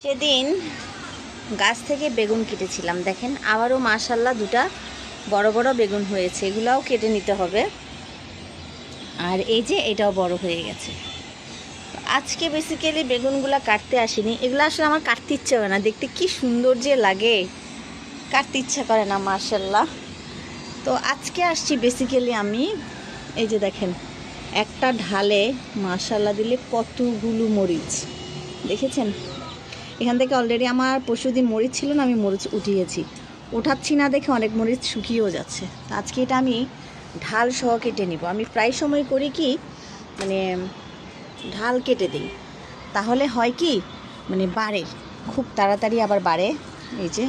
সেদিন গাছ থেকে বেগুন কেটেছিলাম, দেখেন আবারও মাশাআল্লাহ দুটা বড় বড় বেগুন হয়েছে, এগুলাও কেটে নিতে হবে। আর এই যে এটাও বড় হয়ে গেছে। আজকে বেসিক্যালি বেগুনগুলা কাটতে আসিনি, এগুলো আসলে আমার কাটতে ইচ্ছে হয় না, দেখতে কি সুন্দর যে লাগে, কাটতে ইচ্ছা করে না মাশাআল্লাহ। তো আজকে আসছি বেসিক্যালি আমি, এই যে দেখেন একটা ঢালে মাশাআল্লাহ দিলে কতগুলো মরিচ দেখেছেন। এখান থেকে অলরেডি আমার পরশুদিন মরিচ ছিল না, আমি মরিচ উঠিয়েছি, উঠাচ্ছি না দেখে অনেক মরিচ শুকিয়েও যাচ্ছে। আজকে এটা আমি ঢাল সহ কেটে নিব। আমি প্রায় সময় করি কি, মানে ঢাল কেটে দিই, তাহলে হয় কি মানে বাড়ে খুব তাড়াতাড়ি, আবার বাড়ে। এই যে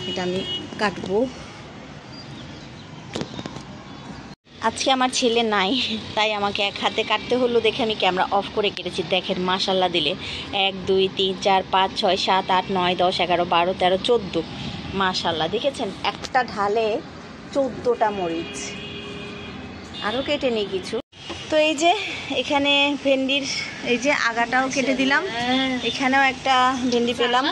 এটা আমি কাটবো। আজকে আমার ছেলে নাই, তাই আমাকে এক হাতে কাটতে হলো দেখে আমি ক্যামেরা অফ করে কেটেছি। দেখেন মাশাআল্লাহ দিলে 1 2 3 4 5 6 7 8 9 10 11 12 13 14 মাশাআল্লাহ, দেখেছেন একটা ঢালে 14টা মরিচ। আরও কেটে নিই কিছু। তো এই যে এখানে ভেন্ডির এই যে আগাটাও কেটে দিলাম, এখানেও একটা ভেন্ডি পেলাম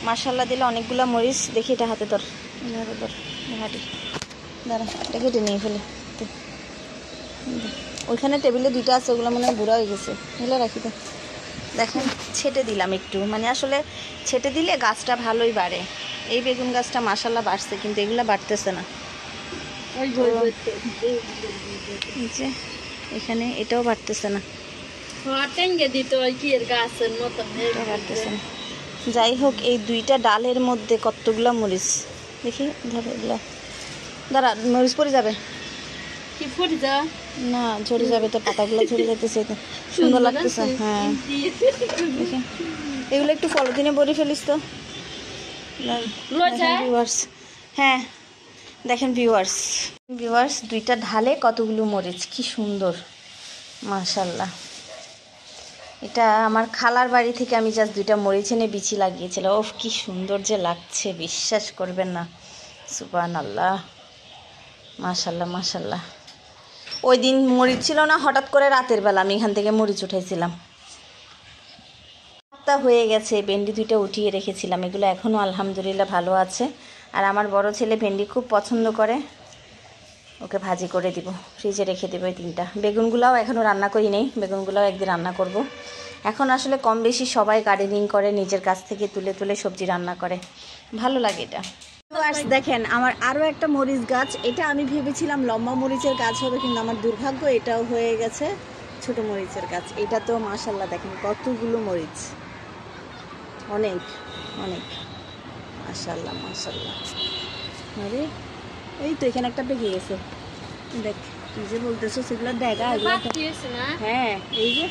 মাশাআল্লাহ দিলে অনেকগুলো মরিচ। দেখি এটা হাতে ধর, হাতে দাঁড়া, এটা কেটে নিয়ে ফেলে। ওইখানে টেবিলে দুইটা আছে, ওগুলো মনে হয় বুড়া হয়ে গেছে, এগুলো রাখি তো। দেখেন ছেটে দিলাম একটু, মানে আসলে ছেটে দিলে গাছটা ভালোই বাড়ে। এই বেগুন গাছটা মাশাআল্লাহ বাড়ছে, কিন্তু এগুলো বাড়তেছে না। যে এখানে এটাও বাড়তেছে না, বাড়তেছে না। যাই হোক, এই দুইটা ডালের মধ্যে কতগুলো মরিচ দেখি, ধরো এগুলা, দাঁড়া মরিচ পড়ে যাবে না, ঝরে যাবে তো, পাতাগুলো ঝরে যেতেছে, সুন্দর লাগতেছে। হ্যাঁ দেখি এগুলো একটু পলিথিনে ভরে ফেলিস তো। হ্যাঁ দেখেন ভিউয়ার্স দুইটা ঢালে কতগুলো মরিচ, কি সুন্দর মাশাআল্লাহ। এটা আমার খালার বাড়ি থেকে আমি জাস্ট দুইটা মরিচ এনে বিচি লাগিয়েছিলাম। ওফ কি সুন্দর যে লাগছে, বিশ্বাস করবেন না, সুবহানাল্লাহ মাশাআল্লাহ মাশাআল্লাহ। ওই দিন মরিচ ছিল না, হঠাৎ করে রাতের বেলা আমি এখান থেকে মরিচ উঠাইছিলাম। সপ্তাহ হয়ে গেছে, ভেন্ডি দুইটা উঠিয়ে রেখেছিলাম, এগুলো এখনও আলহামদুলিল্লাহ ভালো আছে। আর আমার বড় ছেলে ভেন্ডি খুব পছন্দ করে, ওকে ভাজি করে দিব, ফ্রিজে রেখে দেবো। এই তিনটা বেগুনগুলাও এখনও রান্না করি নেই, বেগুনগুলাও একদিন রান্না করব। এখন আসলে কম বেশি সবাই গার্ডেনিং করে, নিজের কাছ থেকে তুলে তুলে সবজি রান্না করে, ভালো লাগে এটা। দেখেন আমার আরও একটা মরিচ গাছ, এটা আমি ভেবেছিলাম লম্বা মরিচের গাছ হবে, কিন্তু আমার দুর্ভাগ্য এটাও হয়ে গেছে ছোট মরিচের গাছ। এটা তো মাশাআল্লাহ দেখেন কতগুলো মরিচ, অনেক অনেক মাশাআল্লাহ মাশাআল্লাহ। আরে এই তো এখানে একটা পেকে গেছে, দেখ কি যে বলতেছো সেগুলো দেখা। হ্যাঁ এই যে